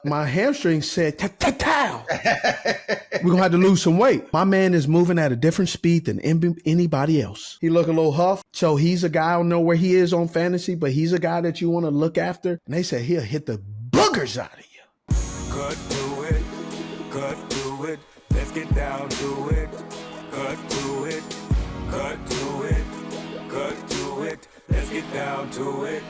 My hamstring said, "Ta-ta-ta! We're gonna have to lose some weight." My man is moving at a different speed than anybody else. He look a little huff, so he's a guy. I don't know where he is on fantasy, but he's a guy that you want to look after. And they said he'll hit the boogers out of you. Cut to it, cut to it. Let's get down to it. Cut to it, cut to it, cut to it. Let's get down to it.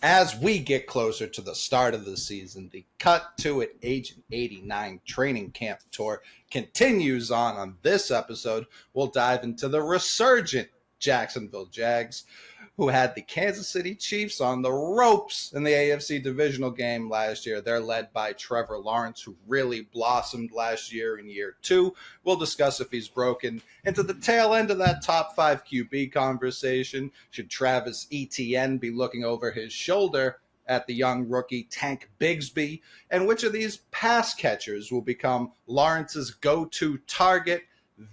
As we get closer to the start of the season, the Cut to It Agent 89 training camp tour continues on this episode. We'll dive into the resurgent Jacksonville Jags, who had the Kansas City Chiefs on the ropes in the AFC divisional game last year. They're led by Trevor Lawrence, who really blossomed last year in year 2. We'll discuss if he's broken into the tail end of that top 5 QB conversation. Should Travis Etienne be looking over his shoulder at the young rookie Tank Bigsby? And which of these pass catchers will become Lawrence's go-to target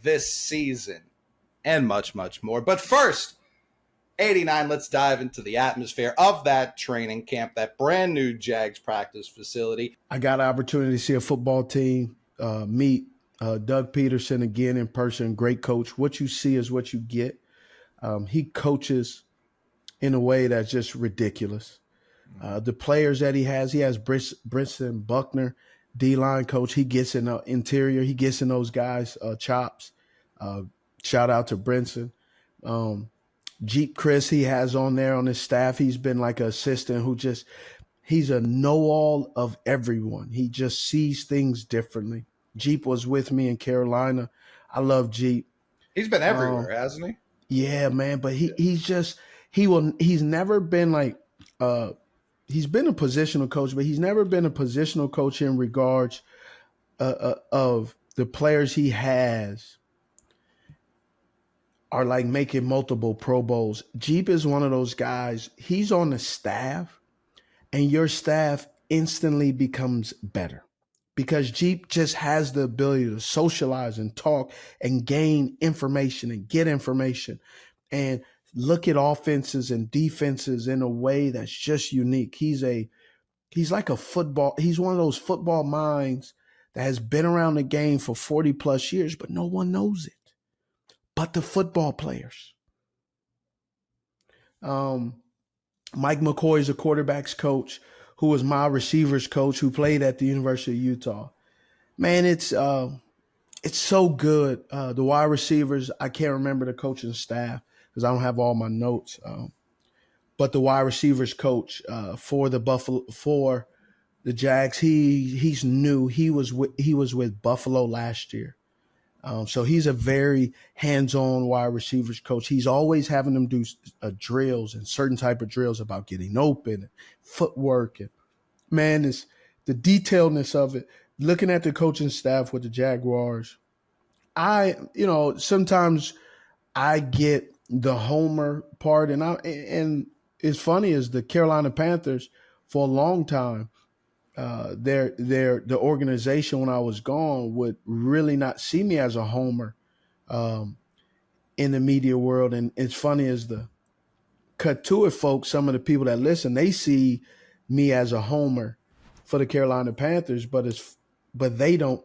this season? And much, much more. But first, 89, let's dive into the atmosphere of that training camp, that brand new Jags practice facility. I got an opportunity to see a football team meet Doug Peterson again in person. Great coach. What you see is what you get. He coaches in a way that's just ridiculous. The players that he has Brinson Buckner, D-line coach. He gets in the interior. He gets in those guys' chops. Shout out to Brinson. Jeep Chris he has on there on his staff. He's been like an assistant who he's a know-all of everyone. He just sees things differently. Jeep was with me in Carolina. I love Jeep. He's been everywhere, hasn't he? Yeah, man. But he's never been like he's been a positional coach, but he's never been a positional coach in regards of the players he has are like making multiple Pro Bowls. Jeep is one of those guys. He's on the staff, and your staff instantly becomes better because Jeep just has the ability to socialize and talk and gain information and get information and look at offenses and defenses in a way that's just unique. He's like a football. He's one of those football minds that has been around the game for 40 plus years, but no one knows it but the football players. Mike McCoy is a quarterback's coach who was my receivers coach who played at the University of Utah. Man, it's so good. The wide receivers, I can't remember the coaching staff because I don't have all my notes. But the wide receivers coach for the Jags, he's new. He was with Buffalo last year. So he's a very hands-on wide receivers coach. He's always having them do drills and certain type of drills about getting open, and footwork, and man, it's the detailedness of it. Looking at the coaching staff with the Jaguars, sometimes I get the homer part, and it's funny is the Carolina Panthers for a long time. The organization when I was gone would really not see me as a homer in the media world. And it's funny as the cut to it, folks, some of the people that listen, they see me as a homer for the Carolina Panthers, but they don't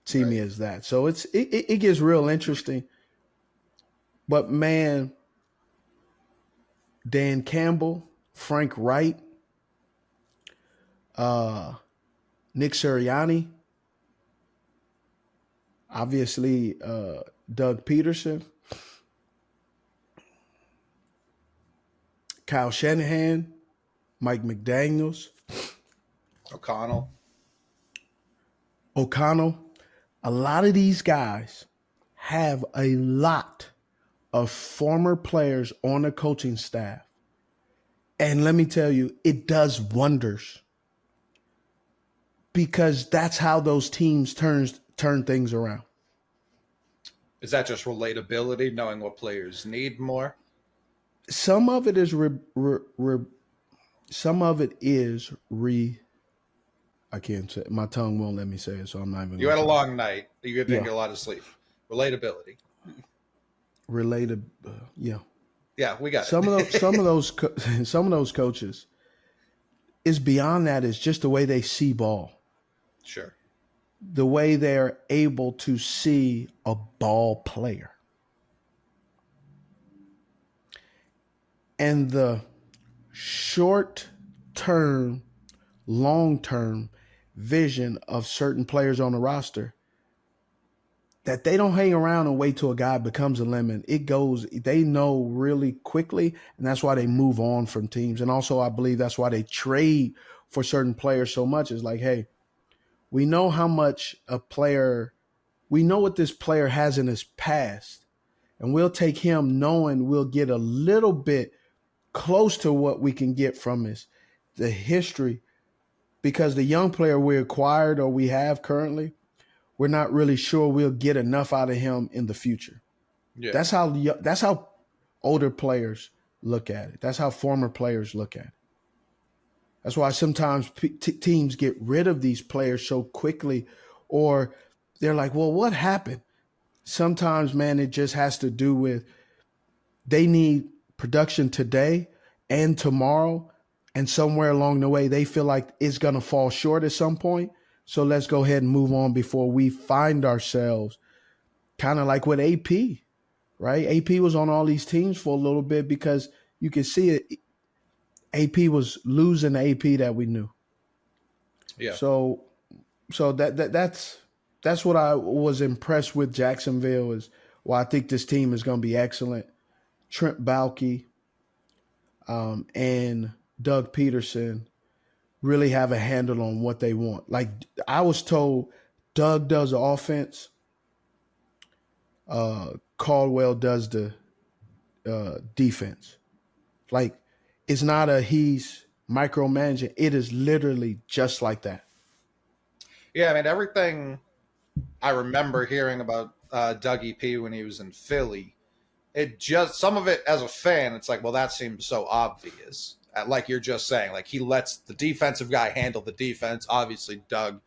see me as that. So it gets real interesting. But man, Dan Campbell, Frank Wright, Nick Sirianni, obviously Doug Peterson, Kyle Shanahan, Mike McDaniels, O'Connell. A lot of these guys have a lot of former players on the coaching staff. And let me tell you, it does wonders. Because that's how those teams turn things around. Is that just relatability, knowing what players need more? Some of it is I can't say, my tongue won't let me say it, so I'm not even. You had a long night. You didn't get a lot of sleep. Relatability. Yeah. Yeah, we got some of those coaches. it's beyond that. It's just the way they see ball, Sure. the way they're able to see a ball player. And the short term, long term vision of certain players on the roster, that they don't hang around and wait till a guy becomes a lemon. It goes, they know really quickly, and that's why they move on from teams. And also, I believe that's why they trade for certain players so much. It's like, hey, we know how much we know what this player has in his past, and we'll take him knowing we'll get a little bit close to what we can get from the history, because the young player we acquired or we have currently, we're not really sure we'll get enough out of him in the future. Yeah. That's how older players look at it. That's how former players look at it. That's why sometimes teams get rid of these players so quickly, or they're like, well, what happened? Sometimes, man, it just has to do with they need production today and tomorrow, and somewhere along the way they feel like it's going to fall short at some point. So let's go ahead and move on before we find ourselves kind of like with AP, right? AP was on all these teams for a little bit because you can see it. AP was losing the AP that we knew. Yeah. So that's what I was impressed with Jacksonville, is why I think this team is going to be excellent. Trent Baalke and Doug Peterson really have a handle on what they want. Like, I was told Doug does the offense, Caldwell does the defense. Like, it's not he's micromanaging. It is literally just like that. Yeah, I mean, everything I remember hearing about Dougie P when he was in Philly, it just, some of it as a fan, it's like, well, that seems so obvious. Like you're just saying, like, he lets the defensive guy handle the defense. Obviously, Doug,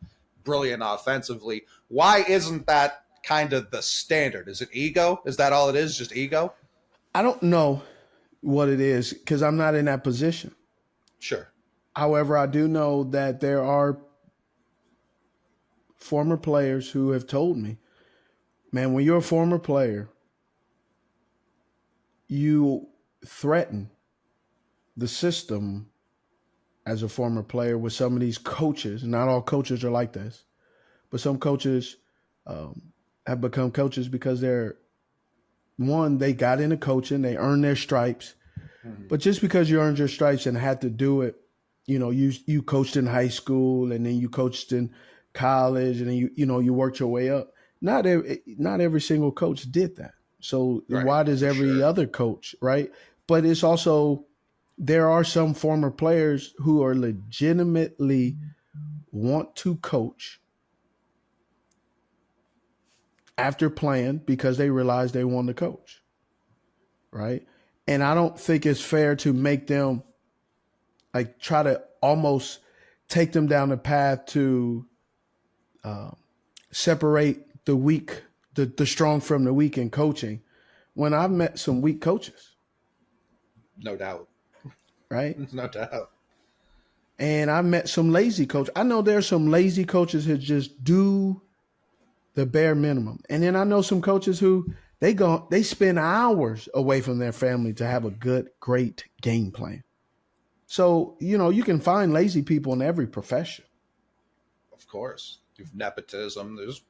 brilliant offensively. Why isn't that kind of the standard? Is it ego? Is that all it is? Just ego? I don't know what it is because I'm not in that position. Sure. However, I do know that there are former players who have told me, man, when you're a former player, you threaten the system as a former player with some of these coaches. Not all coaches are like this, but some coaches have become coaches because they got into coaching, they earned their stripes. Mm-hmm. But just because you earned your stripes and had to do it, you coached in high school and then you coached in college and then you worked your way up. Not every single coach did that. So right. Why does every other coach, right? But it's also, there are some former players who are legitimately want to coach after playing because they realize they want to coach, right? And I don't think it's fair to make them like try to almost take them down the path to separate the weak, the strong from the weak in coaching, when I've met some weak coaches. No doubt. Right? No doubt. And I met some lazy coaches. I know there's some lazy coaches who just do the bare minimum. And then I know some coaches who they spend hours away from their family to have a good, great game plan. So, you can find lazy people in every profession. Of course. You've nepotism. There's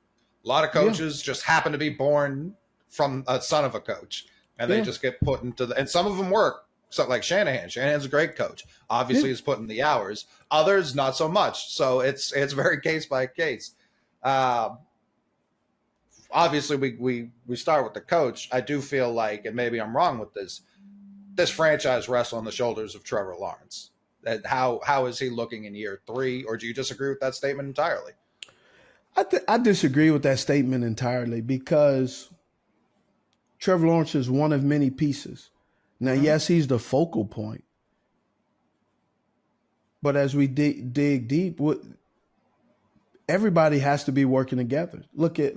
a lot of coaches just happen to be born from a son of a coach. And they just get put into and some of them work. So like Shanahan. Shanahan's a great coach. Obviously, he's put in the hours. Others, not so much. So it's very case by case. Obviously, we start with the coach. I do feel like, and maybe I'm wrong with this franchise rests on the shoulders of Trevor Lawrence. That how is he looking in year 3? Or do you disagree with that statement entirely? I disagree with that statement entirely because Trevor Lawrence is one of many pieces. Now, yes, he's the focal point. But as we dig deep, everybody has to be working together. Look at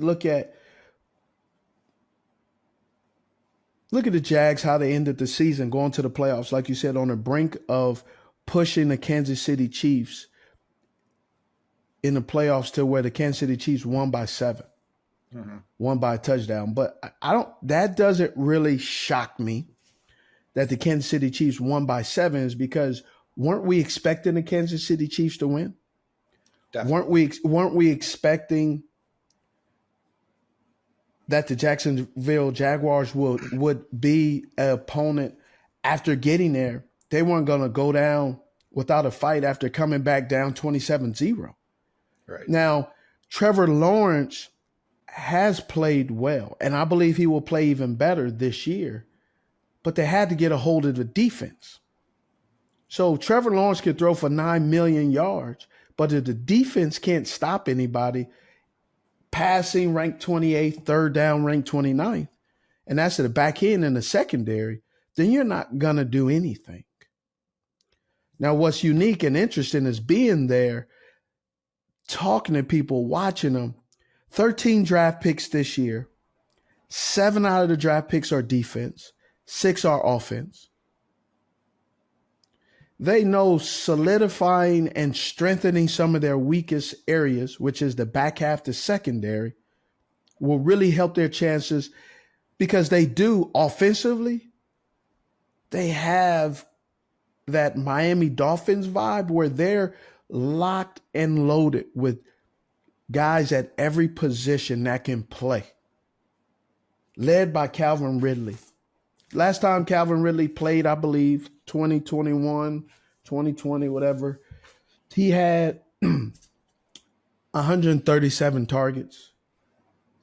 the Jags, how they ended the season, going to the playoffs, like you said, on the brink of pushing the Kansas City Chiefs in the playoffs to where the Kansas City Chiefs won by 7, won by a touchdown. But that doesn't really shock me that the Kansas City Chiefs won by 7 is because weren't we expecting the Kansas City Chiefs to win? Definitely. Weren't we expecting that the Jacksonville Jaguars would be an opponent after getting there? They weren't going to go down without a fight after coming back down 27-0. Right. Now, Trevor Lawrence has played well, and I believe he will play even better this year, but they had to get a hold of the defense. So Trevor Lawrence could throw for 9 million yards, but if the defense can't stop anybody, passing ranked 28th, third down ranked 29th, and that's at the back end and the secondary, then you're not going to do anything. Now, what's unique and interesting is being there, talking to people, watching them. 13 draft picks this year. 7 out of the draft picks are defense. 6 are offense. They know solidifying and strengthening some of their weakest areas, which is the back half, the secondary, will really help their chances because they do offensively. They have that Miami Dolphins vibe where they're locked and loaded with guys at every position that can play, led by Calvin Ridley. Last time Calvin Ridley played, I believe, 2021, 2020, whatever, he had 137 targets,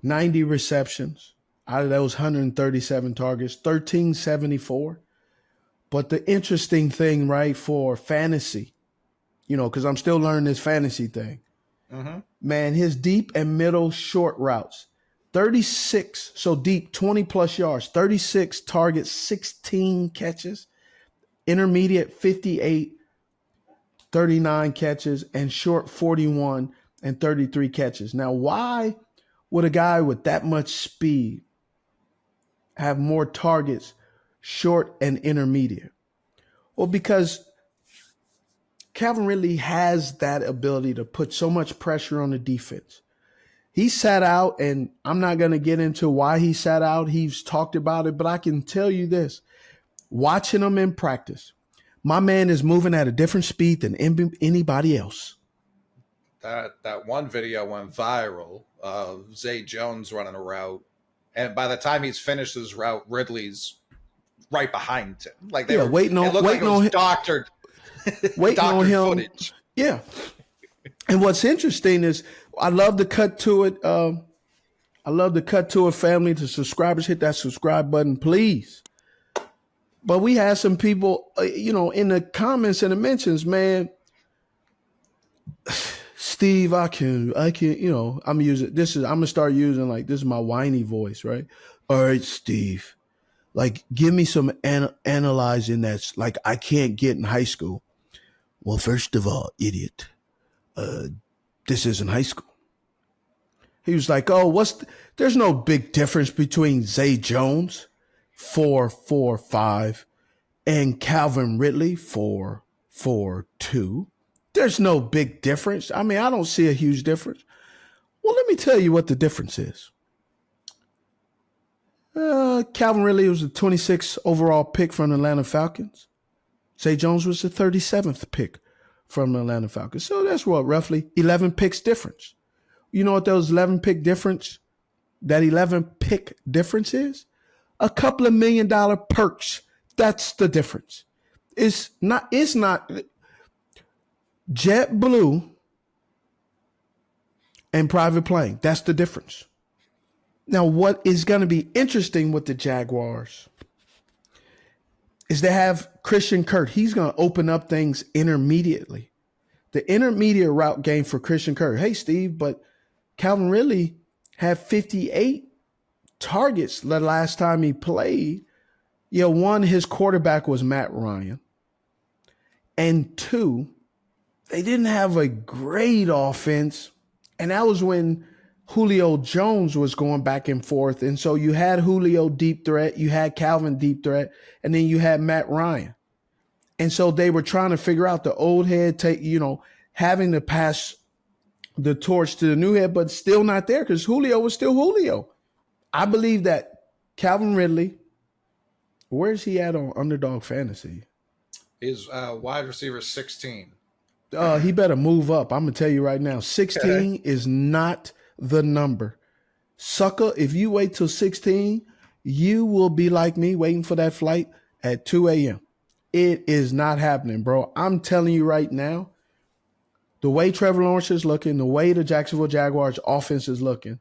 90 receptions. Out of those 137 targets, 1374. But the interesting thing, right, for fantasy, because I'm still learning this fantasy thing, man, his deep and middle short routes, 36, so deep, 20 plus yards, 36 targets, 16 catches, intermediate 58, 39 catches, and short 41 and 33 catches. Now, why would a guy with that much speed have more targets, short and intermediate? Well, because Calvin Ridley has that ability to put so much pressure on the defense. He sat out, and I'm not going to get into why he sat out. He's talked about it, but I can tell you this. Watching him in practice, my man is moving at a different speed than anybody else. That one video went viral of Zay Jones running a route, and by the time he's finished his route, Ridley's right behind him. Like they were waiting on him, doctored, waiting on him. Footage. Yeah. And what's interesting is I love to cut to it. I love to cut to it, family. To subscribers, hit that subscribe button, please. But we had some people, in the comments and the mentions, man. Steve, I can, I'm using this is I'm gonna start using this is my whiny voice, right? All right, Steve, give me some analyzing that's I can't get in high school. Well, first of all, idiot, this isn't high school. He was like, oh, there's no big difference between Zay Jones, 4.45, and Calvin Ridley, 4.42. There's no big difference. I mean, I don't see a huge difference. Well, let me tell you what the difference is. Calvin Ridley was the 26th overall pick from the Atlanta Falcons. Zay Jones was the 37th pick from the Atlanta Falcons. So that's roughly 11 picks difference. You know what that 11 pick difference is? A couple of $1 million perks. That's the difference. It's not JetBlue and private plane. That's the difference. Now, what is going to be interesting with the Jaguars is they have Christian Kirk. He's going to open up things intermediately. The intermediate route game for Christian Kirk. Hey, Steve, but Calvin Ridley had 58 targets the last time he played. One, his quarterback was Matt Ryan. And two, they didn't have a great offense. And that was when Julio Jones was going back and forth. And so you had Julio deep threat, you had Calvin deep threat, and then you had Matt Ryan. And so they were trying to figure out the old head, having to pass the torch to the new head, but still not there because Julio was still Julio. I believe that Calvin Ridley, where's he at on Underdog Fantasy? He's wide receiver 16. He better move up. I'm going to tell you right now, 16 is not the number. Sucker, if you wait till 16, you will be like me waiting for that flight at 2 a.m. It is not happening, bro. I'm telling you right now, the way Trevor Lawrence is looking, the way the Jacksonville Jaguars offense is looking,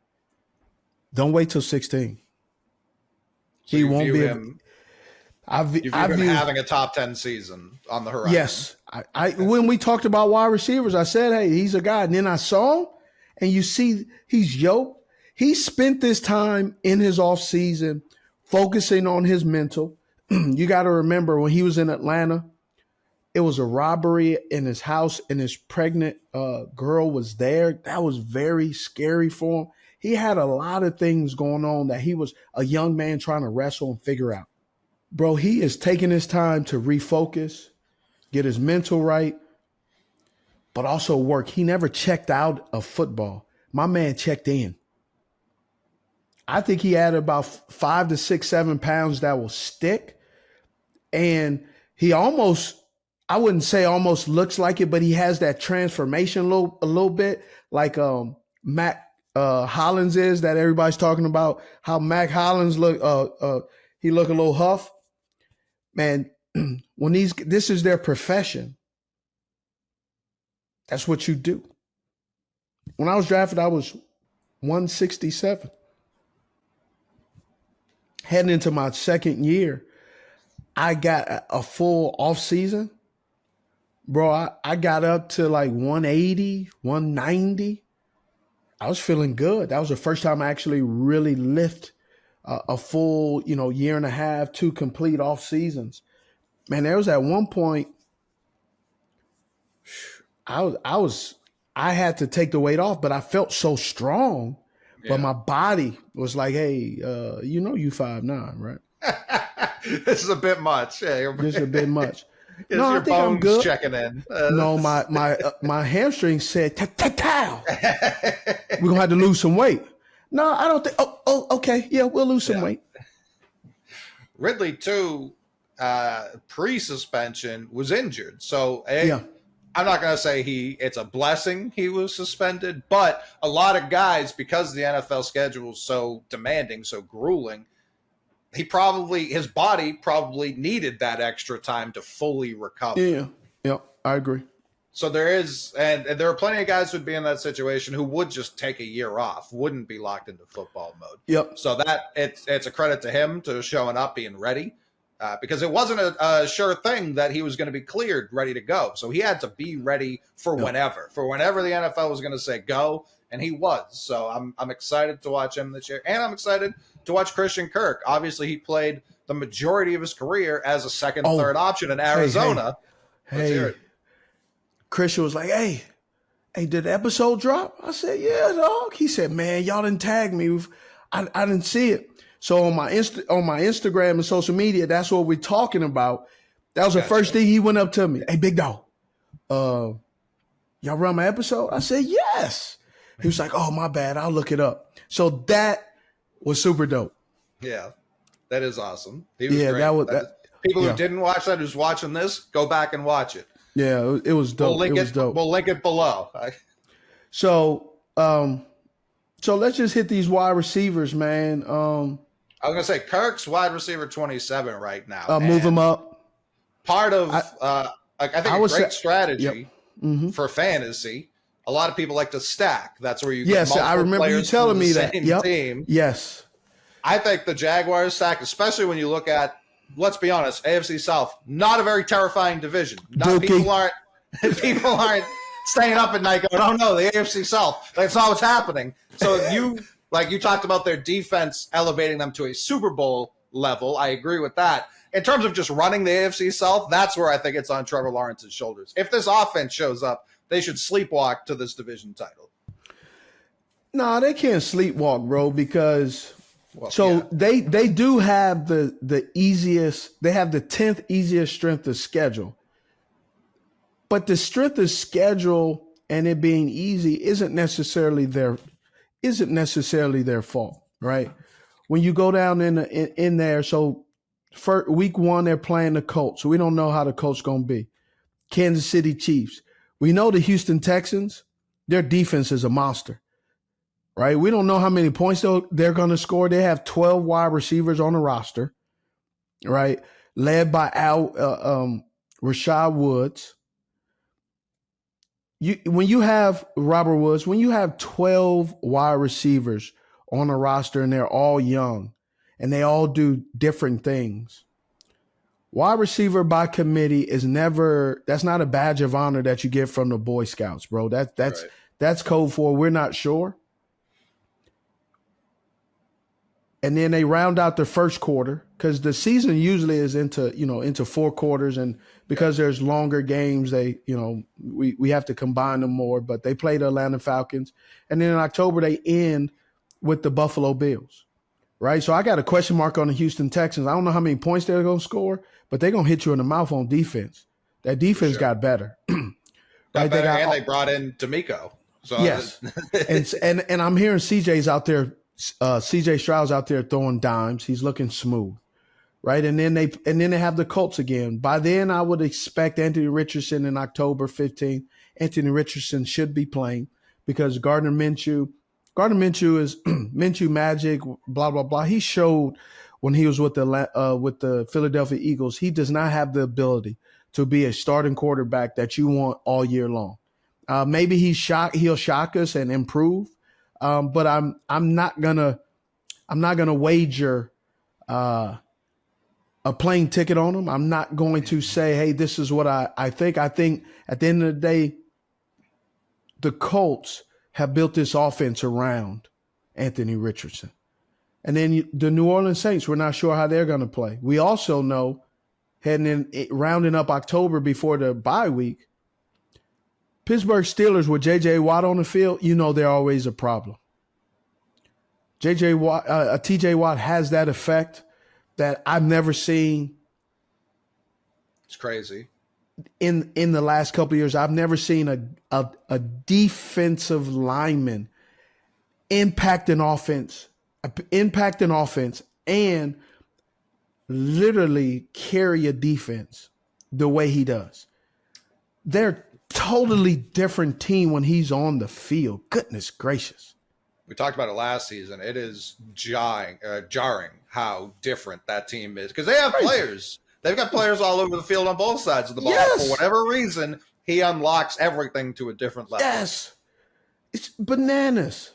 don't wait till 16. So he won't be. You view him having a top 10 season on the horizon. Yes. When we talked about wide receivers, I said, hey, he's a guy. And then I saw him, and you see he's yoked. He spent this time in his offseason focusing on his mental. You got to remember when he was in Atlanta, it was a robbery in his house and his pregnant girl was there. That was very scary for him. He had a lot of things going on that he was a young man trying to wrestle and figure out. Bro, he is taking his time to refocus, get his mental right, but also work. He never checked out of football. My man checked in. I think he added about 5 to 6, 7 pounds that will stick. And he almost, I wouldn't say almost looks like it, but he has that transformation a little bit like Mac Hollins is that everybody's talking about, how Mac Hollins look, he look a little huff. Man, when this is their profession, that's what you do. When I was drafted, I was 167. Heading into my second year, I got a full off season. Bro, I got up to like 180, 190. I was feeling good. That was the first time I actually really lift a full, year and a half, 2 complete off seasons. Man, there was at one point I had to take the weight off, but I felt so strong. Yeah. But my body was like, hey, you 5'9", right? This is a bit much. Yeah, this is a bit much. No, I think I'm good. Checking in. No, my hamstring said, "Ta-ta-ta." We're gonna have to lose some weight. No, I don't think. Oh, okay, yeah, we'll lose some weight. Ridley too, pre-suspension was injured, so I'm not gonna say it's a blessing he was suspended, but a lot of guys, because the NFL schedule is so demanding, so grueling, his body probably needed that extra time to fully recover. Yeah, I agree. So there are plenty of guys who'd be in that situation who would just take a year off, wouldn't be locked into football mode. Yep. So it's a credit to him to showing up, being ready, because it wasn't a sure thing that he was going to be cleared, ready to go. So he had to be ready for whenever the NFL was going to say go, and he was. So I'm excited to watch him this year, and I'm excited to watch Christian Kirk. Obviously, he played the majority of his career as a second, third option in Arizona. Let's hear it. Christian was like, hey, did the episode drop? I said, yeah, dog. He said, man, y'all didn't tag me. I didn't see it. So on my Instagram and social media, that's what we're talking about. That was the first thing he went up to me. Hey, big dog, y'all run my episode? I said, yes. He was like, oh, my bad. I'll look it up. So that was super dope. Yeah, that is awesome. He was great. People who didn't watch that, who's watching this, go back and watch it. Yeah, it was dope. We'll link it below. So let's just hit these wide receivers, man. I was gonna say Kirk's wide receiver 27 right now. Move him up. Part of I think a great strategy for fantasy. A lot of people like to stack. That's where you get multiple I remember you telling me that. Team. Yes. I think the Jaguars stack, especially when you look at, let's be honest, AFC South, not a very terrifying division. People aren't staying up at night going, oh no, the AFC South. That's not what's happening. So you talked about their defense elevating them to a Super Bowl level. I agree with that. In terms of just running the AFC South, that's where I think it's on Trevor Lawrence's shoulders. If this offense shows up, they should sleepwalk to this division title. No, they can't sleepwalk, bro, because they do have the easiest, they have the 10th easiest strength of schedule. But the strength of schedule and it being easy isn't necessarily their fault, right? When you go down in there, so for week 1 they're playing the Colts. So we don't know how the Colts going to be. Kansas City Chiefs. We know the Houston Texans, their defense is a monster, right? We don't know how many points they're going to score. They have 12 wide receivers on the roster, right? Led by Rashad Woods. When you have Robert Woods, when you have 12 wide receivers on a roster and they're all young and they all do different things, wide receiver by committee is that's not a badge of honor that you get from the Boy Scouts, bro. That's code for we're not sure. And then they round out the first quarter because the season usually is into 4 quarters, and because there's longer games, we have to combine them more. But they play the Atlanta Falcons, and then in October they end with the Buffalo Bills, right? So I got a question mark on the Houston Texans. I don't know how many points they're going to score, but they're going to hit you in the mouth on defense. That defense got better. Right? They brought in D'Amico. So yes, and I'm hearing CJ Stroud's out there throwing dimes. He's looking smooth, right? And then they have the Colts again. By then, I would expect Anthony Richardson in October 15th. Anthony Richardson should be playing because Gardner Minshew is Minshew magic. Blah blah blah. He showed when he was with the Philadelphia Eagles, he does not have the ability to be a starting quarterback that you want all year long. Maybe he'll shock us and improve. But I'm not gonna wager a plane ticket on him. I'm not going to say, hey, this is what I think. I think at the end of the day, the Colts have built this offense around Anthony Richardson. And then the New Orleans Saints, we're not sure how they're going to play. We also know rounding up October before the bye week, Pittsburgh Steelers with J.J. Watt on the field, they're always a problem. T.J. Watt has that effect that I've never seen. It's crazy. In the last couple of years, I've never seen a defensive lineman impact an offense and literally carry a defense the way he does. They're totally different team when he's on the field. Goodness gracious. We talked about it last season. It is jarring how different that team is because they have players. They've got players all over the field on both sides of the ball. Yes. For whatever reason, he unlocks everything to a different level. Yes. It's bananas.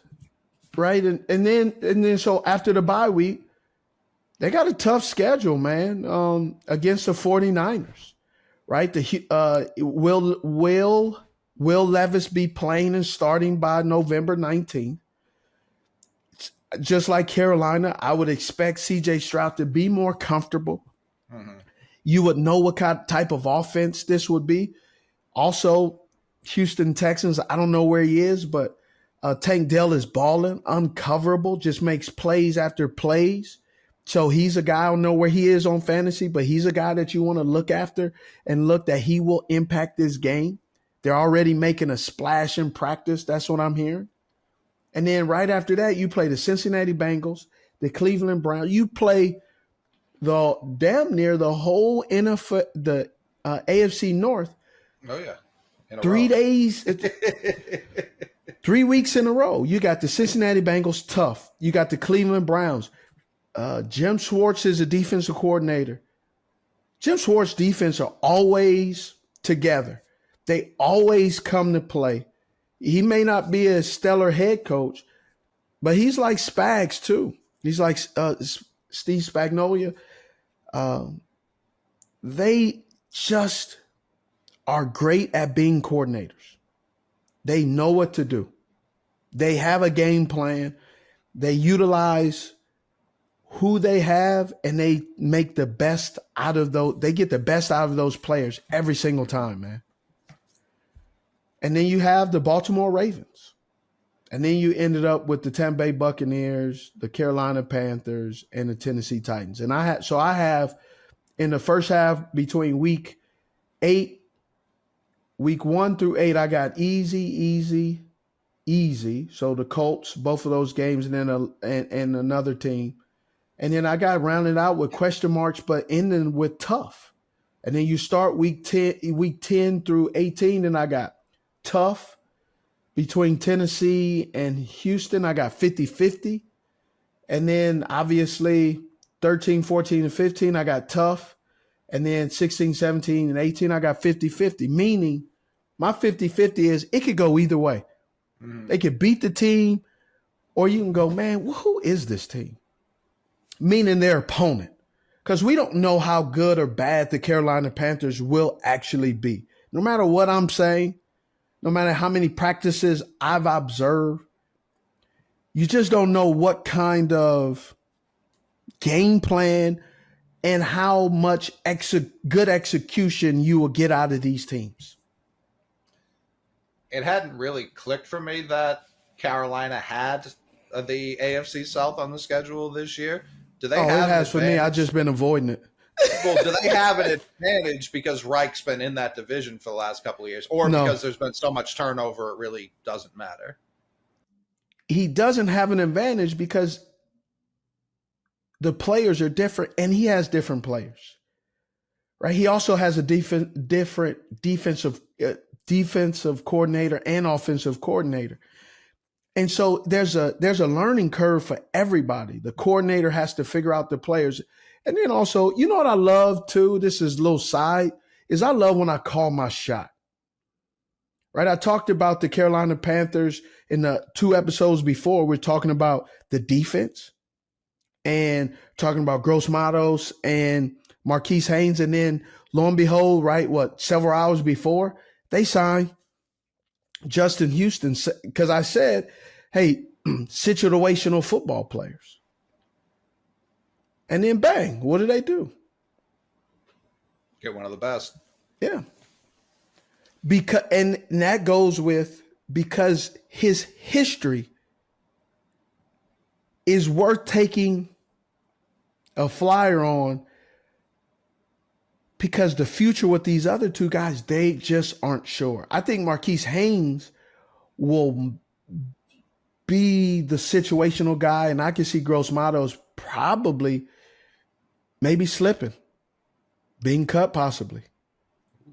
Right? And then so after the bye week, they got a tough schedule, man, against the 49ers. Right? Will Levis be playing and starting by November 19th? Just like Carolina, I would expect CJ Stroud to be more comfortable. Mm-hmm. You would know what type of offense this would be. Also, Houston Texans, I don't know where he is, but Tank Dell is balling, uncoverable, just makes plays after plays. So he's a guy, I don't know where he is on fantasy, but he's a guy that you want to look after and look that he will impact this game. They're already making a splash in practice. That's what I'm hearing. And then right after that, you play the Cincinnati Bengals, the Cleveland Browns. You play the damn near the whole NFL, the AFC North. Oh, yeah. 3 days, 3 weeks in a row. You got the Cincinnati Bengals, tough. You got the Cleveland Browns. Jim Schwartz is a defensive coordinator. Jim Schwartz's defense are always together. They always come to play. He may not be a stellar head coach, but he's like Spags too. He's like Steve Spagnuolo. They just are great at being coordinators. They know what to do. They have a game plan. They utilize who they have, and they make the best out of those. They get the best out of those players every single time, man. And then you have the Baltimore Ravens. And then you ended up with the Tampa Bay Buccaneers, the Carolina Panthers, and the Tennessee Titans. And I have in the first half between week 8 week 1 through 8, I got easy. So the Colts, both of those games, and then and another team. And then I got rounded out with question marks, but ending with tough. And then you start week 10 through 18, and I got tough. Between Tennessee and Houston, I got 50-50. And then obviously 13, 14, and 15, I got tough. And then 16, 17, and 18, I got 50-50, meaning my 50-50 is it could go either way. They could beat the team, or you can go, man, who is this team? Meaning their opponent. Because we don't know how good or bad the Carolina Panthers will actually be. No matter what I'm saying, no matter how many practices I've observed, you just don't know what kind of game plan and how much good execution you will get out of these teams. It hadn't really clicked for me that Carolina had the AFC South on the schedule this year. Do they have it has for me. I've just been avoiding it. Well, do they have an advantage because Reich's been in that division for the last couple of years, or because there's been so much turnover it really doesn't matter? He doesn't have an advantage because the players are different, and he has different players, right? He also has a different defensive coordinator and offensive coordinator. And so there's a learning curve for everybody. The coordinator has to figure out the players. And then also, you know what I love too? This is a little side, is I love when I call my shot. Right? I talked about the Carolina Panthers in the 2 episodes before. We're talking about the defense and talking about Gross Matos and Marquise Haynes. And then lo and behold, right, several hours before, they signed Justin Houston, because I said, hey, situational football players. And then bang, what do they do? Get one of the best. Yeah. And that goes with, because his history is worth taking a flyer on, because the future with these other 2 guys, they just aren't sure. I think Marquise Haynes will be the situational guy, and I can see Gross Matos probably maybe slipping, being cut possibly.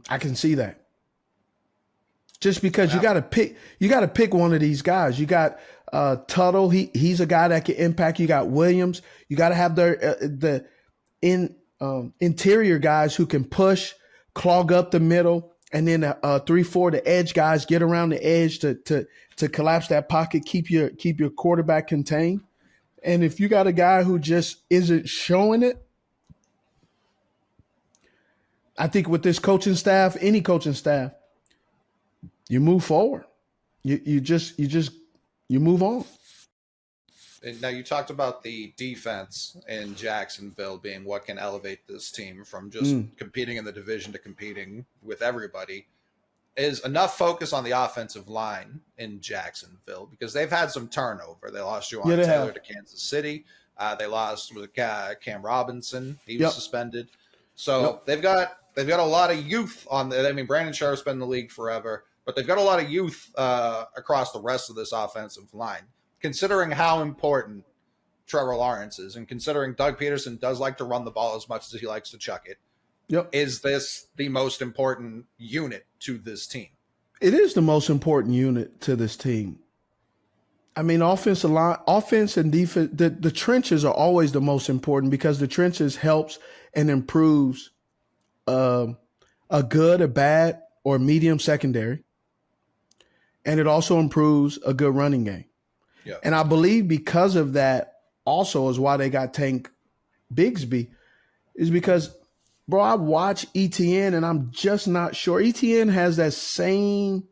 I can see that. Just because you got to pick one of these guys. You got Tuttle, he's a guy that can impact. You got Williams. You got to have the interior guys who can push, clog up the middle, and then 3-4 the edge guys get around the edge to collapse that pocket, keep your quarterback contained. And if you got a guy who just isn't showing it, I think with this coaching staff, any coaching staff, you move forward. You move on. And now you talked about the defense in Jacksonville being what can elevate this team from just competing in the division to competing with everybody. Is enough focus on the offensive line in Jacksonville, because they've had some turnover. They lost Juwan Taylor to Kansas City. They lost with Cam Robinson. He was suspended. So they've got a lot of youth on there. I mean, Brandon Sharp's been in the league forever, but they've got a lot of youth across the rest of this offensive line. Considering how important Trevor Lawrence is, and considering Doug Peterson does like to run the ball as much as he likes to chuck it, is this the most important unit to this team? It is the most important unit to this team. I mean, offense and defense, the trenches are always the most important, because the trenches helps and improves a good, a bad, or medium secondary. And it also improves a good running game. Yeah. And I believe because of that also is why they got Tank Bigsby, is because, bro, I watch ETN and I'm just not sure. ETN has that same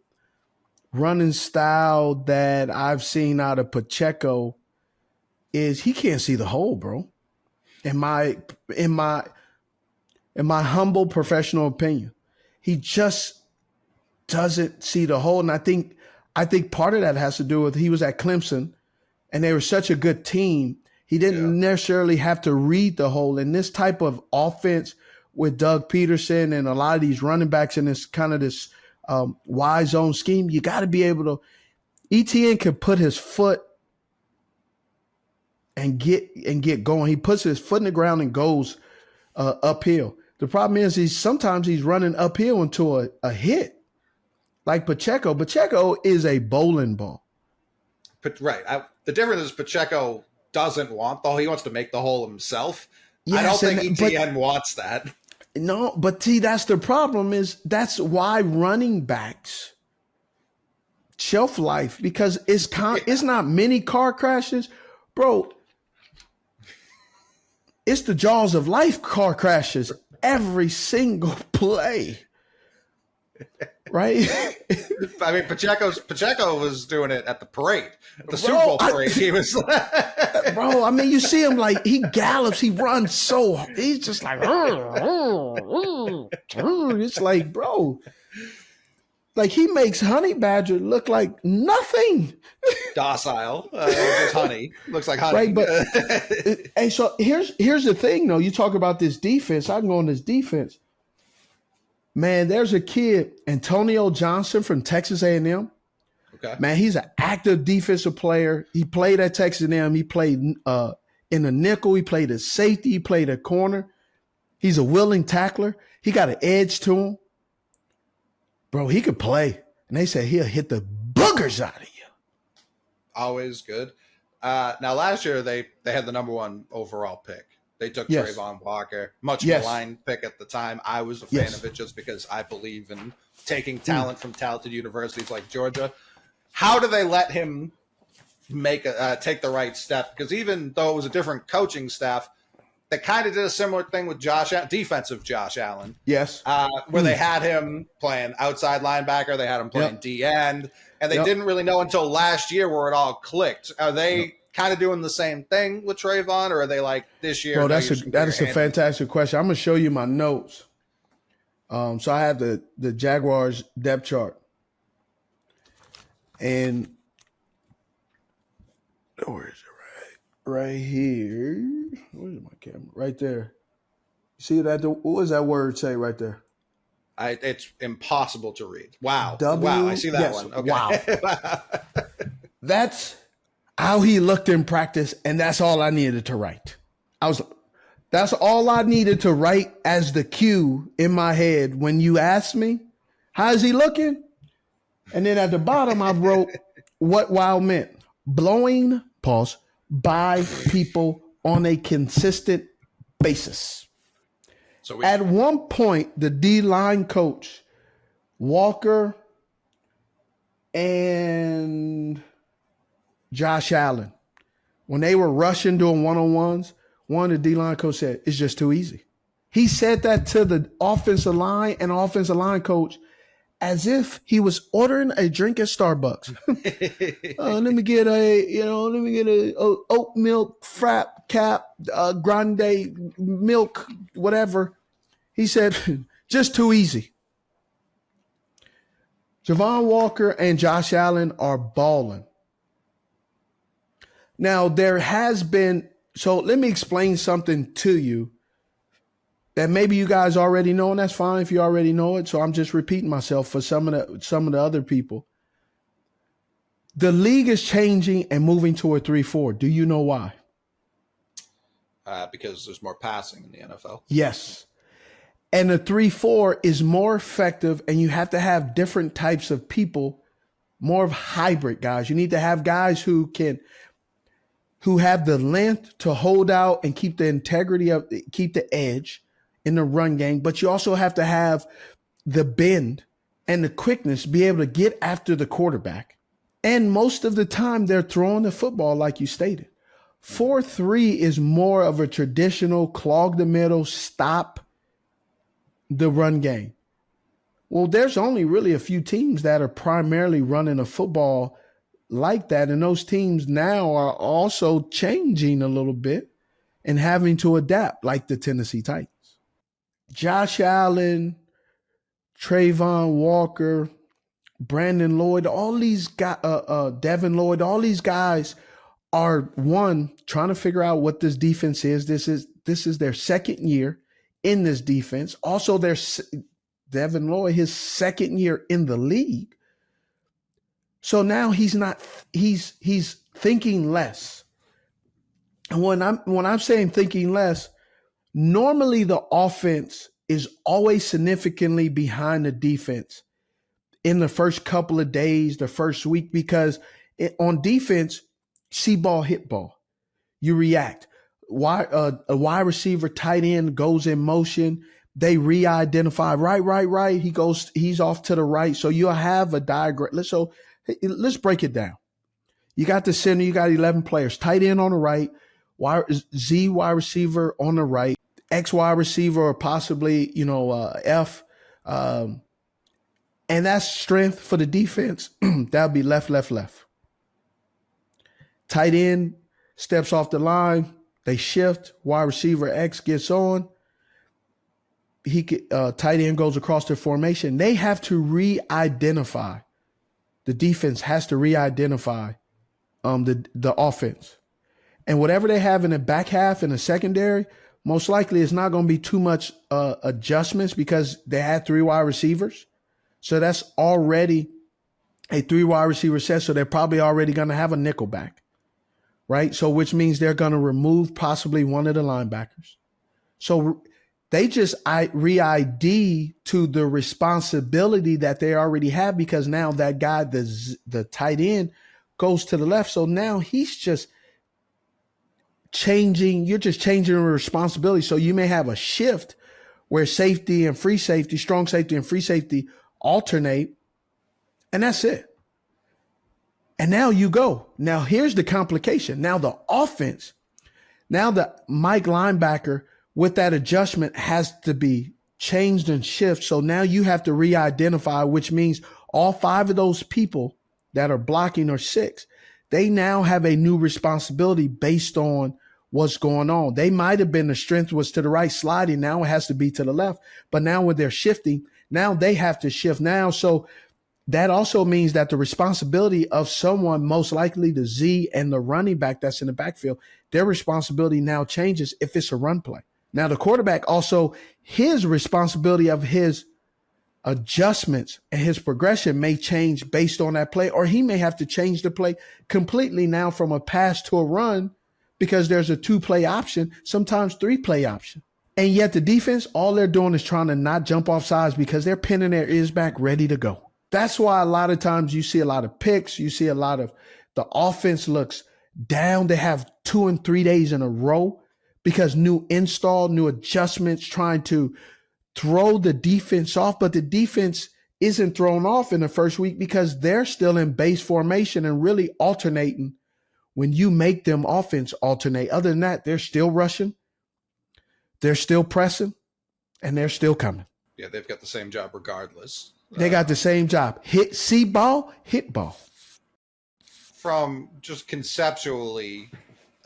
running style that I've seen out of Pacheco. Is he can't see the hole, bro. In my humble professional opinion, he just doesn't see the hole. And I think part of that has to do with he was at Clemson and they were such a good team. He didn't necessarily have to read the hole. In this type of offense with Doug Peterson and a lot of these running backs in this kind of this wide zone scheme, you got to be able to. ETN can put his foot and get going. He puts his foot in the ground and goes uphill. The problem is sometimes he's running uphill into a hit, like Pacheco. Pacheco is a bowling ball. But right, the difference is Pacheco doesn't want the hole. He wants to make the hole himself. Yes, I don't think ETN wants that. No, but see, that's the problem. That's why running backs shelf life, because it's not many car crashes, bro. It's the jaws of life car crashes every single play. Right? I mean, Pacheco was doing it at the parade, at the Super Bowl parade. He was, bro. I mean, you see him like he gallops, he runs so he's just like, it's like, bro, like he makes Honey Badger look like nothing. Docile, just honey. Looks like honey. Right, but hey, so here's the thing, though. You talk about this defense. I can go on this defense. Man, there's a kid, Antonio Johnson from Texas A&M. Okay. Man, he's an active defensive player. He played at Texas A&M. He played in the nickel. He played at safety. He played at corner. He's a willing tackler. He got an edge to him. Bro, he could play. And they said he'll hit the boogers out of you. Always good. Now, last year, they had the number 1 overall pick. They took Trayvon Walker, much maligned pick at the time. I was a fan of it just because I believe in taking talent from talented universities like Georgia. How do they let him take the right step? Because even though it was a different coaching staff, they kind of did a similar thing with defensive Josh Allen. Yes. Where they had him playing outside linebacker. They had him playing D-end. And they didn't really know until last year where it all clicked. Are they kind of doing the same thing with Trayvon, or are they like this year? Bro, that is a fantastic question. I'm going to show you my notes. So I have the Jaguars depth chart. And where is it? Right here. Where's my camera? Right there. See that? What does that word say right there? It's impossible to read. Wow. W, wow. I see that one. Okay. Wow. That's how he looked in practice, and that's all I needed to write. That's all I needed to write as the cue in my head when you asked me, how's he looking? And then at the bottom, I wrote what wow meant. Blowing, pause, by people on a consistent basis. So at one point, the D-line coach, Walker and Josh Allen, when they were rushing doing one-on-ones, one of the D-line coach said, it's just too easy. He said that to the offensive line and offensive line coach as if he was ordering a drink at Starbucks. Let me get a oat milk frap cap, grande milk, whatever. He said, just too easy. Javon Walker and Josh Allen are balling. Now, there has been, so let me explain something to you that maybe you guys already know, and that's fine if you already know it. So I'm just repeating myself for some of the other people. The league is changing and moving to a 3-4. Do you know why? Because there's more passing in the NFL. Yes. And the 3-4 is more effective, and you have to have different types of people, more of hybrid guys. You need to have guys who have the length to hold out and keep the integrity keep the edge in the run game, but you also have to have the bend and the quickness to be able to get after the quarterback. And most of the time they're throwing the football like you stated. 4-3 is more of a traditional clog the middle, stop the run game. Well, there's only really a few teams that are primarily running a football like that. And those teams now are also changing a little bit and having to adapt, like the Tennessee Titans. Josh Allen, Trayvon Walker, Brandon Lloyd, all these guys, Devin Lloyd, all these guys are trying to figure out what this defense is. This is their second year in this defense. Also, Devin Lloyd, his second year in the league. So now he's thinking less. And when I'm saying thinking less, normally the offense is always significantly behind the defense in the first couple of days, the first week, because on defense, see ball, hit ball. You react. A wide receiver, tight end goes in motion. They re-identify right. He's off to the right. So you'll have a diagram. Let's break it down. You got the center. You got 11 players. Tight end on the right. Z wide receiver on the right. X wide receiver or possibly F. And that's strength for the defense. That would be left. Tight end steps off the line. They shift. Wide receiver X gets on. Tight end goes across their formation. They have to re-identify. The defense has to re-identify the offense. And whatever they have in the back half and the secondary, most likely it's not going to be too much adjustments because they had 3 wide receivers. So that's already a 3 wide receiver set. So they're probably already going to have a nickel back, right? So which means they're going to remove possibly one of the linebackers. So they just re-ID to the responsibility that they already have because now that guy, the tight end, goes to the left. So now he's just changing. You're just changing the responsibility. So you may have a shift where safety and free safety, strong safety and free safety alternate, and that's it. And now you go. Now here's the complication. Now the offense, now the Mike linebacker with that adjustment has to be changed and shift. So now you have to re-identify, which means all 5 of those people that are blocking or 6, they now have a new responsibility based on what's going on. They might have been the strength was to the right sliding. Now it has to be to the left. But now when they're shifting, now they have to shift now. So that also means that the responsibility of someone, most likely the Z and the running back that's in the backfield, their responsibility now changes if it's a run play. Now, the quarterback also, his responsibility of his adjustments and his progression may change based on that play, or he may have to change the play completely now from a pass to a run because there's a 2-play option, sometimes 3-play option. And yet the defense, all they're doing is trying to not jump off sides because they're pinning their ears back ready to go. That's why a lot of times you see a lot of picks. You see a lot of the offense looks down. They have 2 and 3 days in a row because new install, new adjustments, trying to throw the defense off. But the defense isn't thrown off in the first week because they're still in base formation and really alternating when you make them offense alternate. Other than that, they're still rushing, they're still pressing, and they're still coming. Yeah, they've got the same job regardless. They got the same job. See ball, hit ball. From just conceptually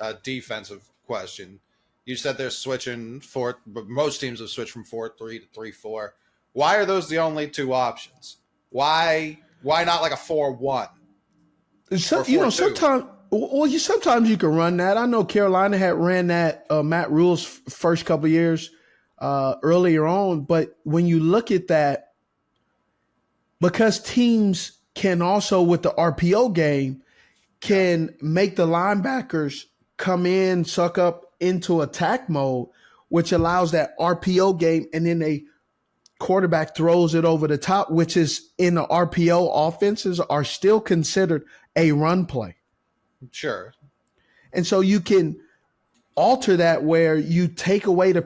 a defensive question, you said they're switching but most teams have switched from 4-3 to 3-4. Why are those the only 2 options? Why not like a 4-1? Sometimes you can run that. I know Carolina had ran that Matt Rule's first couple of years earlier on, but when you look at that, because teams can also with the RPO game can make the linebackers come in, suck up into attack mode, which allows that RPO game, and then a quarterback throws it over the top, which is in the RPO offenses are still considered a run play. Sure. And so you can alter that where you take away the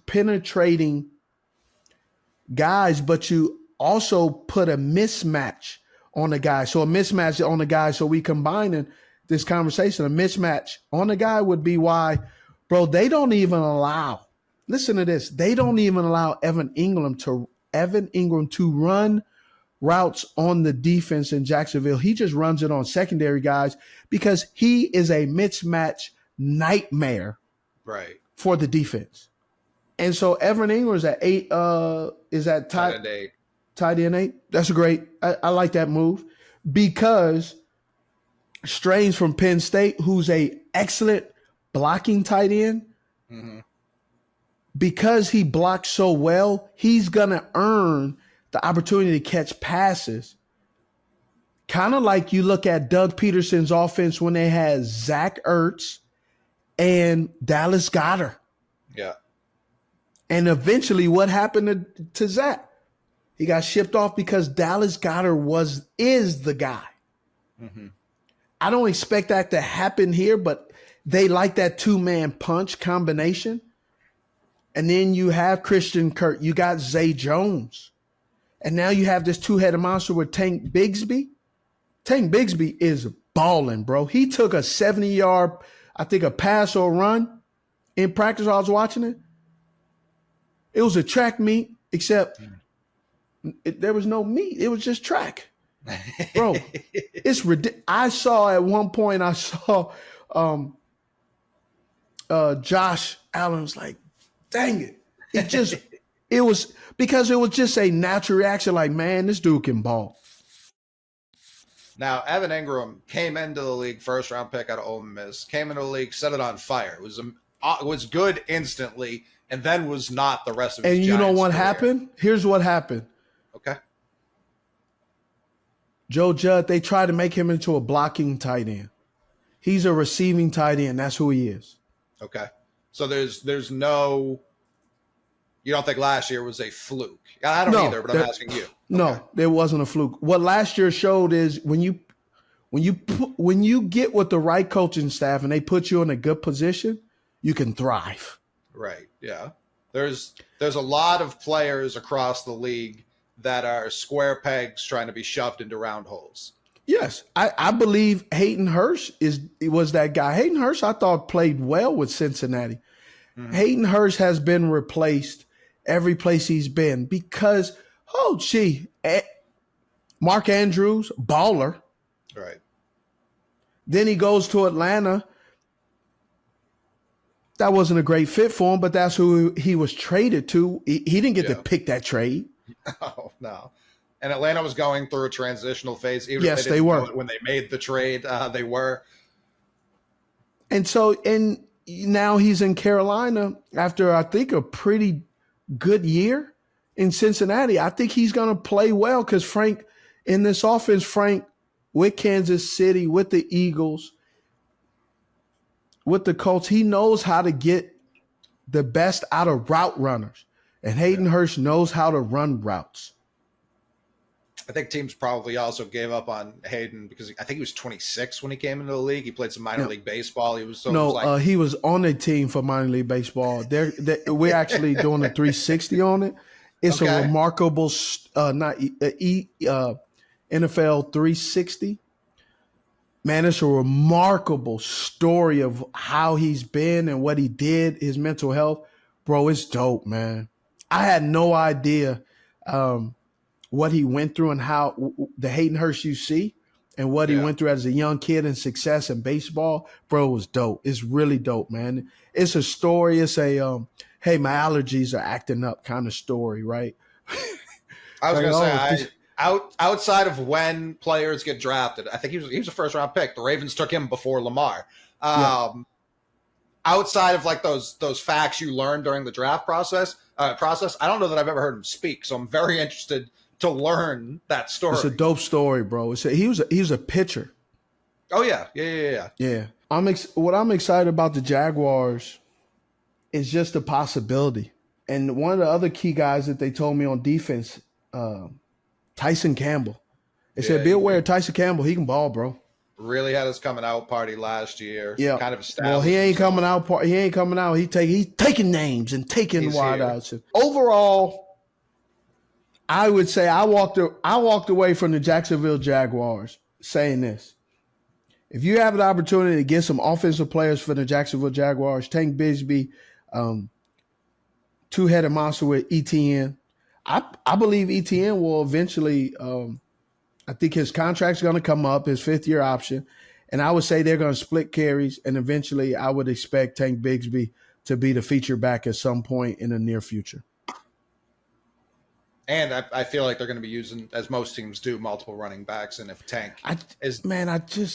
penetrating guys, but you also put a mismatch on the guy. So a mismatch on the guy. So we combining this conversation, a mismatch on the guy would be why, bro, they don't even allow, listen to this, they don't even allow Evan Ingram to run routes on the defense in Jacksonville. He just runs it on secondary guys because he is a mismatch nightmare for the defense. And so Evan Ingram is at 8, is that tight end 8? Tight end 8. That's great. I like that move because Strange from Penn State, who's a excellent blocking tight end, because he blocks so well, he's going to earn the opportunity to catch passes. Kind of like you look at Doug Peterson's offense when they had Zach Ertz and Dallas Goedert. Yeah. And eventually what happened to Zach? He got shipped off because Dallas Goedert is the guy. Mm-hmm. I don't expect that to happen here, but they like that two-man punch combination. And then you have Christian Kirk. You got Zay Jones. And now you have this two-headed monster with Tank Bigsby. Tank Bigsby is balling, bro. He took a 70-yard, I think, a pass or run in practice. I was watching it. It was a track meet, except there was no meet. It was just track. Bro, it's ridiculous. I saw at one point, Josh Allen was like, dang it. It was because it was just a natural reaction like, man, this dude can ball. Now, Evan Ingram came into the league, first-round pick out of Ole Miss, came into the league, set it on fire. It was good instantly, and then was not the rest of his And you know Giants what career. happened? Here's what happened. Okay. Joe Judd, they tried to make him into a blocking tight end. He's a receiving tight end. That's who he is. Okay. So there's no – you don't think last year was a fluke? I don't either, but I'm asking you. No, there wasn't a fluke. What last year showed is when you get with the right coaching staff and they put you in a good position, you can thrive. Right. Yeah. There's a lot of players across the league that are square pegs trying to be shoved into round holes. Yes, I believe Hayden Hurst was that guy. Hayden Hurst, I thought, played well with Cincinnati. Mm-hmm. Hayden Hurst has been replaced every place he's been because, Mark Andrews, baller. Right. Then he goes to Atlanta. That wasn't a great fit for him, but that's who he was traded to. He didn't get to pick that trade. Oh, no. And Atlanta was going through a transitional phase. Even yes, if they were. When they made the trade, they were. And now he's in Carolina after, I think, a pretty good year in Cincinnati. I think he's going to play well because Frank, in this offense, Frank, with Kansas City, with the Eagles, with the Colts, he knows how to get the best out of route runners. And Hayden Hurst knows how to run routes. I think teams probably also gave up on Hayden because I think he was 26 when he came into the league. He played some minor league baseball. He was he was on a team for minor league baseball. We're actually doing a 360 on it. It's a remarkable, NFL 360. Man, it's a remarkable story of how he's been and what he did, his mental health. Bro, it's dope, man. I had no idea what he went through and how the Hayden Hurst you see and what he went through as a young kid and success in baseball. Bro, it was dope. It's really dope, man. It's a story. It's a, hey, my allergies are acting up kind of story, right? I was going to say, outside of when players get drafted, I think he was a first-round pick. The Ravens took him before Lamar. Outside of like those facts you learned during the draft process, I don't know that I've ever heard him speak. So I'm very interested to learn that story. It's a dope story, bro. He was a pitcher. Oh yeah. What I'm excited about the Jaguars is just the possibility. And one of the other key guys that they told me on defense, Tyson Campbell. They said, be aware of Tyson Campbell. He can ball, bro. Really had his coming out party last year. Yeah. Kind of established. Well, he ain't coming out. He ain't coming out. He's taking names and taking wideouts. Overall, I would say I walked away from the Jacksonville Jaguars saying this. If you have an opportunity to get some offensive players for the Jacksonville Jaguars, Tank Bigsby, two-headed monster with ETN, I believe ETN will eventually I think his contract's going to come up, his fifth-year option, and I would say they're going to split carries, and eventually I would expect Tank Bigsby to be the feature back at some point in the near future. And I feel like they're going to be using, as most teams do, multiple running backs. And if Tank I just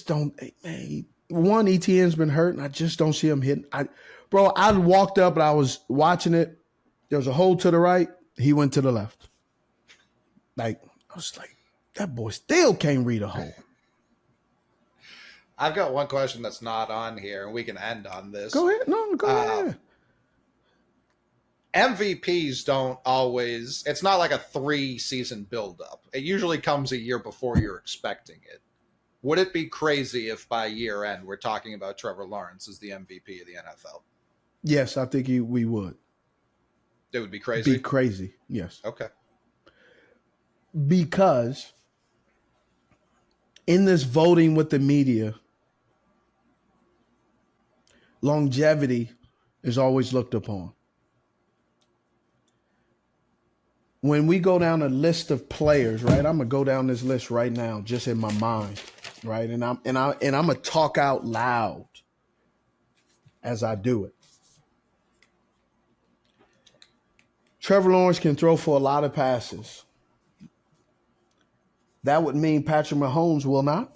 don't. Man, ETN's been hurt, and I just don't see him hitting. I walked up and I was watching it. There's a hole to the right. He went to the left. Like, I was like, that boy still can't read a hole. I've got one question that's not on here, and we can end on this. Go ahead. No, go ahead. MVPs don't always, it's not like a 3-season buildup. It usually comes a year before you're expecting it. Would it be crazy if by year end we're talking about Trevor Lawrence as the MVP of the NFL? Yes, I think we would. It would be crazy? Be crazy, yes. Okay. Because in this voting with the media, longevity is always looked upon. When we go down a list of players, right? I'm gonna go down this list right now, just in my mind, right? And I'm gonna talk out loud as I do it. Trevor Lawrence can throw for a lot of passes. That would mean Patrick Mahomes will not.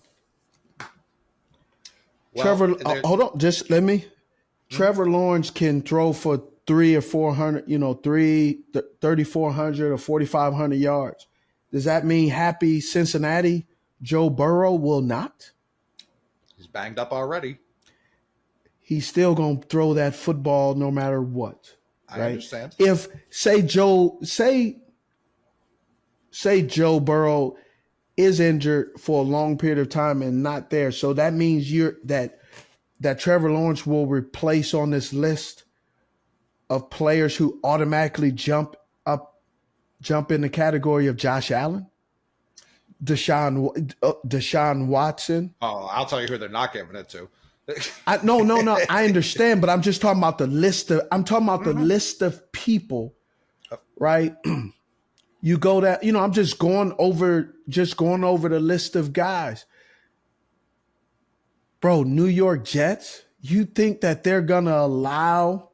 Well, Trevor, hold on, just let me. Trevor Lawrence can throw for 300 or 400, 3,400 or 4,500 yards. Does that mean happy Cincinnati Joe Burrow will not? He's banged up already. He's still going to throw that football no matter what. I understand. If say Joe Burrow is injured for a long period of time and not there, so that means that Trevor Lawrence will replace on this list of players who automatically jump in the category of Josh Allen, Deshaun Watson. Oh, I'll tell you who they're not giving it to. No. I understand, but I'm just talking about the list of. I'm talking about the list of people, right? You go that I'm just going over the list of guys, bro. New York Jets. You think that they're gonna allow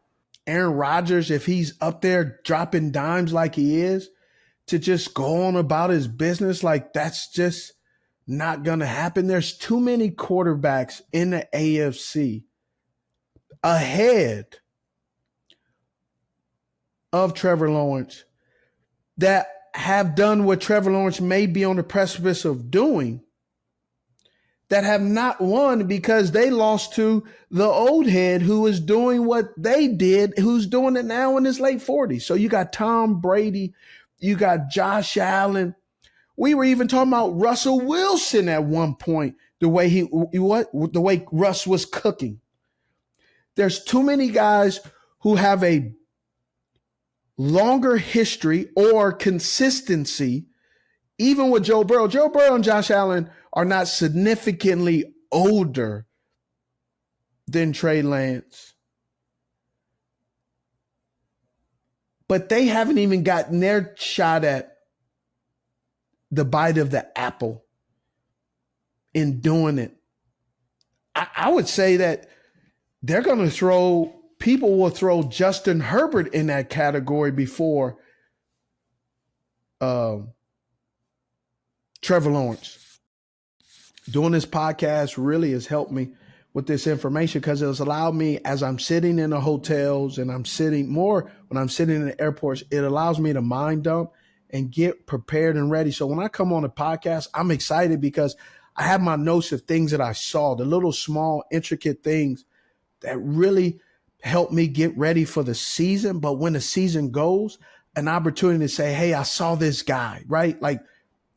Aaron Rodgers, if he's up there dropping dimes like he is, to just go on about his business? Like, that's just not going to happen. There's too many quarterbacks in the AFC ahead of Trevor Lawrence that have done what Trevor Lawrence may be on the precipice of doing, that have not won because they lost to the old head who is doing what they did, who's doing it now in his late 40s. So you got Tom Brady, you got Josh Allen. We were even talking about Russell Wilson at one point, the way Russ was cooking. There's too many guys who have a longer history or consistency, even with Joe Burrow. Joe Burrow and Josh Allen are not significantly older than Trey Lance. But they haven't even gotten their shot at the bite of the apple in doing it. I would say that they're going to people will throw Justin Herbert in that category before Trevor Lawrence. Doing this podcast really has helped me with this information because it has allowed me, as I'm sitting in the hotels and when I'm sitting in the airports, it allows me to mind dump and get prepared and ready. So when I come on a podcast, I'm excited because I have my notes of things that I saw, the little small intricate things that really help me get ready for the season. But when the season goes, an opportunity to say, hey, I saw this guy, right? Like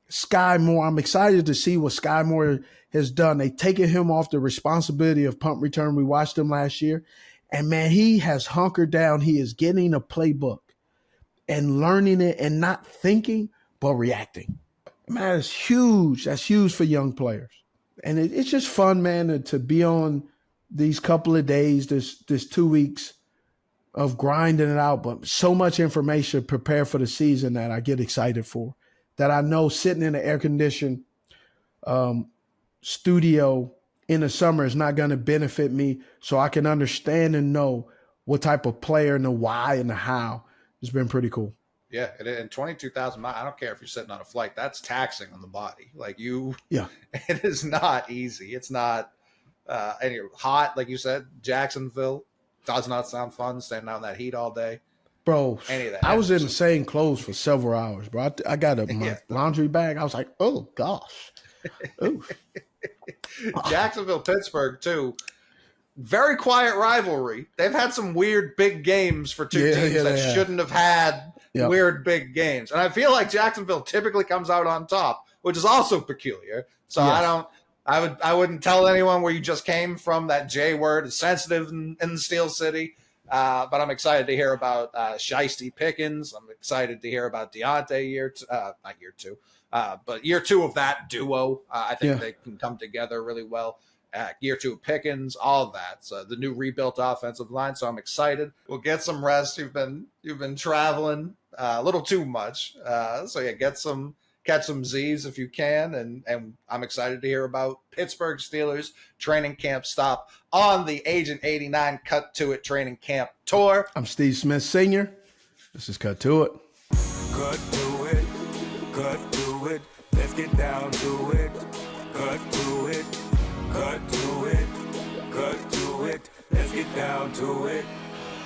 Sky Moore, I'm excited to see what Sky Moore has done. They've taken him off the responsibility of punt return. We watched him last year. And, man, he has hunkered down. He is getting a playbook and learning it and not thinking but reacting. Man, it's huge. That's huge for young players. And it's just fun, man, to be on these couple of days, this 2 weeks of grinding it out. But so much information prepare for the season that I get excited for, that I know sitting in an air-conditioned studio in the summer is not going to benefit me, so I can understand and know what type of player and the why and the how. It's been pretty cool. Yeah, and 22,000 miles, I don't care if you're sitting on a flight, that's taxing on the body. Like it is not easy. It's not, and you're hot, like you said, Jacksonville does not sound fun, standing out in that heat all day. Bro, any of that. I was in the same clothes for several hours, bro. I got my laundry bag. I was like, oh, gosh. Oof. Jacksonville, Pittsburgh, too. Very quiet rivalry. They've had some weird big games for two teams that shouldn't have had weird big games. And I feel like Jacksonville typically comes out on top, which is also peculiar. So I wouldn't tell anyone where you just came from. That J word is sensitive in Steel City. But I'm excited to hear about Shiesty Pickens. I'm excited to hear about Deontay but year two of that duo. I think they can come together really well. Year two of Pickens, all of that. So the new rebuilt offensive line. So I'm excited. We'll get some rest. You've been traveling a little too much. Catch some Z's if you can. And I'm excited to hear about Pittsburgh Steelers training camp stop on the Agent 89 Cut to It training camp tour. I'm Steve Smith Sr. This is Cut to It. Cut to it. Cut to it. Let's get down to it. Cut to it. Cut to it. Cut to it. Let's get down to it.